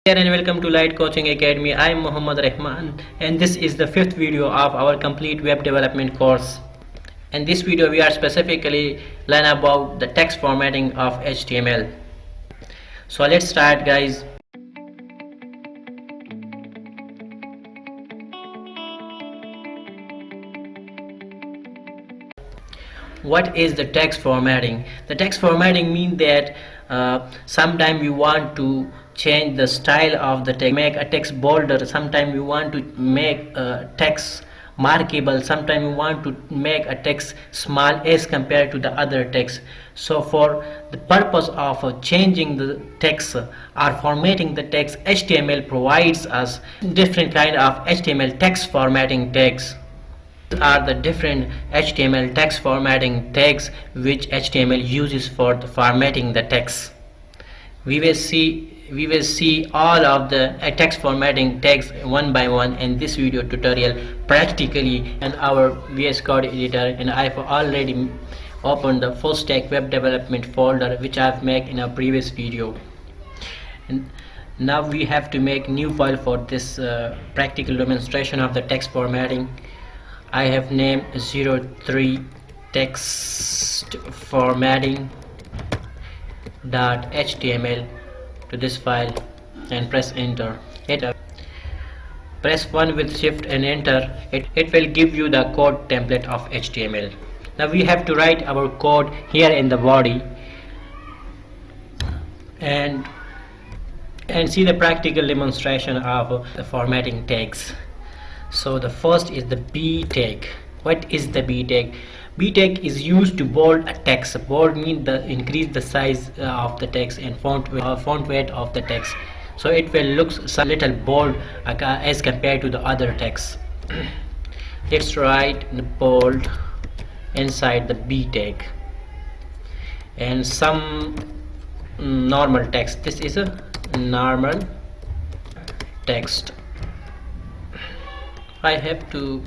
And welcome to Light Coaching Academy. I am Muhammad Rahman and this is the fifth video of our complete web development course. In this video we are specifically learn about the text formatting of HTML. So let's start, guys. What is the text formatting? The text formatting means that sometimes you want to change the style of the text, make a text bolder, sometimes you want to make text markable, sometimes you want to make a text small as compared to the other text. So for the purpose of changing the text or formatting the text, HTML provides us different kind of HTML text formatting tags. Are the different HTML text formatting tags which HTML uses for the formatting the text. We will see all of the text formatting tags one by one in this video tutorial practically in our VS Code editor, and I've already opened the full stack web development folder which I've made in a previous video. And now we have to make new file for this practical demonstration of the text formatting. I have named 03 text formatting .html to this file and press enter. Press 1 with shift and enter. It will give you the code template of HTML. Now we have to write our code here in the body and see the practical demonstration of the formatting tags. So the first is the B tag. What is the B tag? B tag is used to bold a text. Bold means the increase the size of the text and font weight of the text, so it will look a little bold as compared to the other text. Let's write the bold inside the B tag and some normal text. This is a normal text. I have to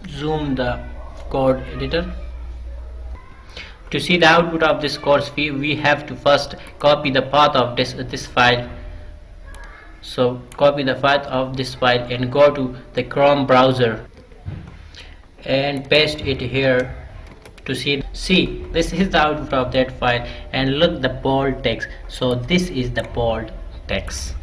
zoom the code editor. To see the output of this course, we have to first copy the path of this file. So copy the path of this file and go to the Chrome browser and paste it here to see this is the output of that file, and look the bold text. So this is the bold text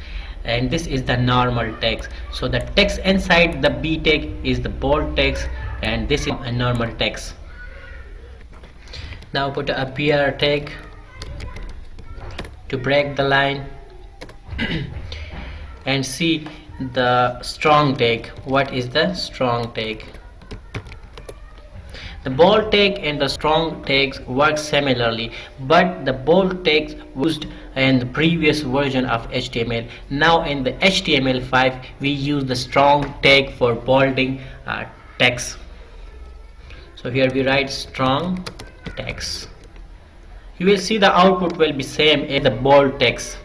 and this is the normal text. So the text inside the B tag is the bold text and this is a normal text. Now put a BR tag to break the line and see the strong tag. What is the strong tag? The bold tag and the strong tags work similarly, but the bold tags used in the previous version of HTML. Now in the HTML5 we use the strong tag for bolding text. So here we write strong text. You will see the output will be same as the bold text.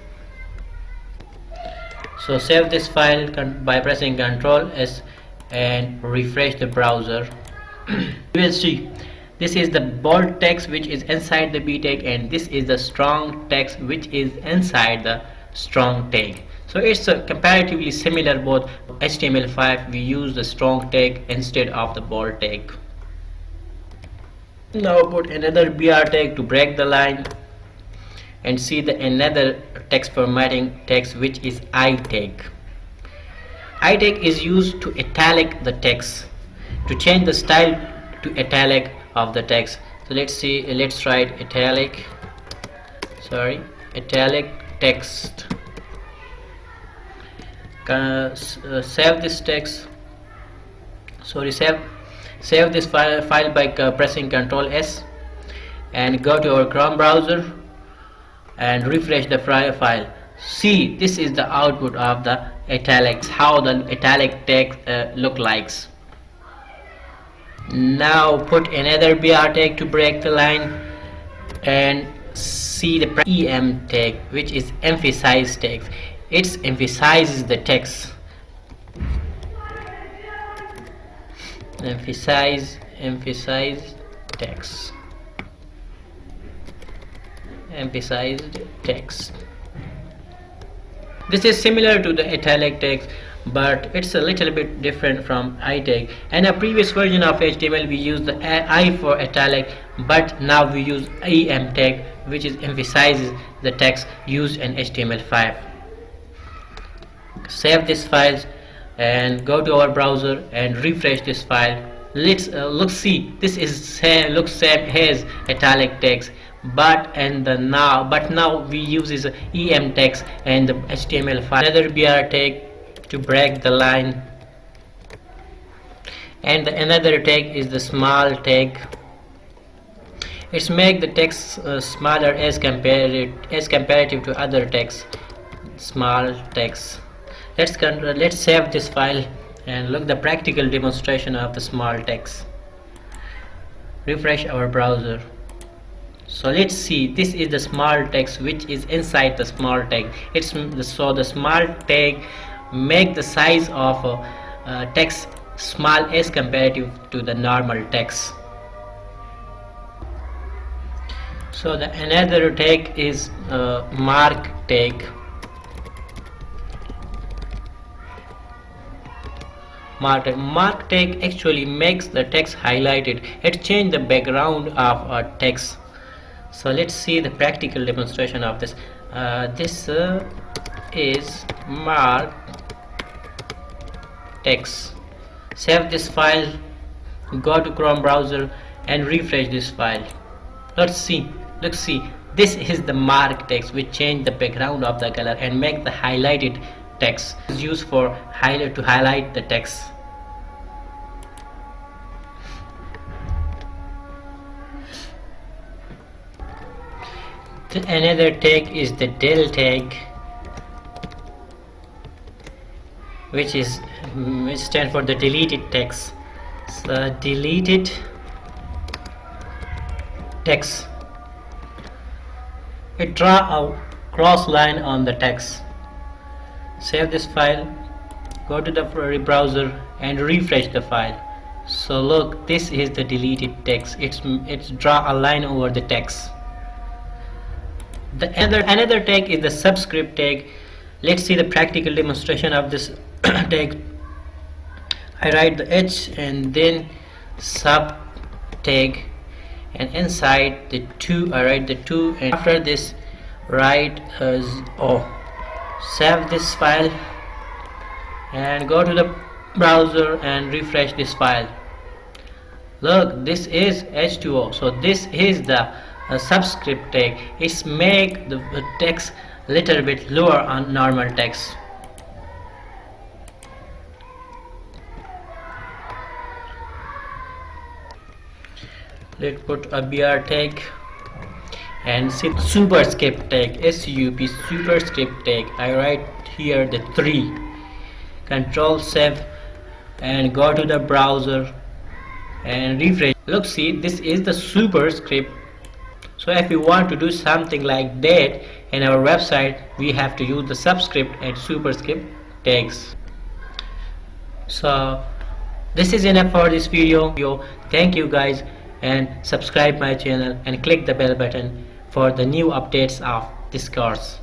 So save this file by pressing Ctrl S and refresh the browser. You will see this is the bold text which is inside the B tag and this is the strong text which is inside the strong tag. So it's comparatively similar. Both HTML5 we use the strong tag instead of the bold tag. Now put another BR tag to break the line and see the another text formatting text which is I tag. I tag is used to italic the text, to change the style to italic of the text. So let's write italic text. Save this text. Save this file by pressing Ctrl S and go to our Chrome browser and refresh the file. See, this is the output of the italics, how the italic text look like. Now put another BR tag to break the line and see the EM tag, which is emphasize text. It emphasizes the text. Emphasize text. Emphasized text. This is similar to the italic text, but it's a little bit different from I tag. In a previous version of HTML we used the I for italic, but now we use em tag, which is emphasizes the text used in HTML5. Save this file and go to our browser and refresh this file. Let's look, see, this is looks same as italic text, but now we use is em text and the HTML file. Another br tag to break the line, and another tag is the small tag. It's make the text smaller as comparative to other text, small text. Let's save this file and look the practical demonstration of the small text. Refresh our browser. So let's see, this is the small text which is inside the small tag. So the small tag make the size of text small as comparative to the normal text. So the another tag is mark tag. Mark tag actually makes the text highlighted. It changes the background of a text. So let's see the practical demonstration of this. This is mark text. Save this file, go to Chrome browser and refresh this file. Let's see, this is the mark text which change the background of the color and make the highlighted text. Is used for to highlight the text. Another tag is the del tag, which stands for the deleted text. So deleted text, it draw a cross line on the text. Save this file, go to the browser and refresh the file. So look, this is the deleted text. It's draw a line over the text. Another tag is the subscript tag. Let's see the practical demonstration of this tag. I write the H and then sub tag, and inside the 2 I write the 2, and after this write O. Save this file and go to the browser and refresh this file. Look, this is H2O. So this is the subscript tag. It's make the text little bit lower on normal text. Let's put a br tag and see superscript tag, SUP superscript tag. I write here the 3. Control save and go to the browser and refresh. Look, see, this is the superscript. So if we want to do something like that in our website, we have to use the subscript and superscript tags. So this is enough for this video. Thank you guys, and subscribe my channel and click the bell button for the new updates of this course.